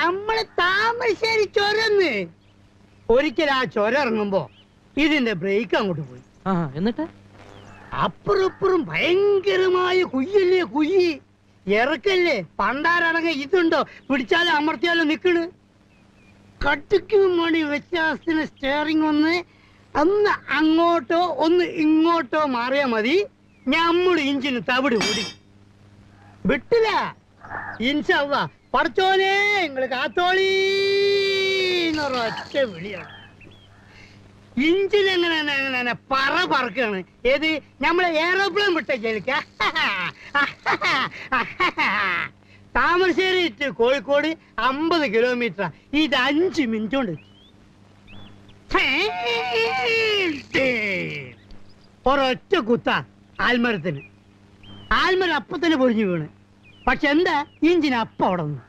നമ്മള് താമരശ്ശേരി ചൊരന്ന് ഒരിക്കൽ ആ ചൊര ഇറങ്ങുമ്പോ ഇതിന്റെ ബ്രേക്ക് അങ്ങോട്ട് പോയി. എന്നിട്ട് അപ്പുറപ്പുറം ഭയങ്കരമായ കുയ്യല്ലേ, കുയ്യി ഇറക്കല്ലേ. പണ്ടാരടങ്ങ ഇതുണ്ടോ, പിടിച്ചാലും അമർത്തിയാലും നിക്കണ്. കട്ടിക്കും മണി വ്യത്യാസത്തിന് സ്റ്റിയറിംഗ് ഒന്ന് അങ്ങോട്ടോ ഒന്ന് ഇങ്ങോട്ടോ മാറിയാ മതി, ഞമ്മള് ഇഞ്ചിന് തവിട് കൂടി വിട്ടില്ല. ഇൻഷാ അല്ലാഹ് പടച്ചോനെ നിങ്ങള് കാത്തോളീന്നൊരൊറ്റ വിളിയാണ്. ഇഞ്ചിൻ എങ്ങനെ പറക്കാണ്. ഏത് നമ്മളെ എയറോപ്ലെയിൻ വിട്ട ജലിക്ക. Thamarassery to Kozhikode 50 kilometre. ഇത് 5 മിനിറ്റ് കൊണ്ട് ഒരൊറ്റ കുത്ത ആൽമരത്തിന്. ആൽമരം അപ്പത്തന്നെ പൊഴിഞ്ഞു വീണ്. പക്ഷെ എന്താ, ഇഞ്ചിന് അപ്പം അവിടെ നിന്ന്.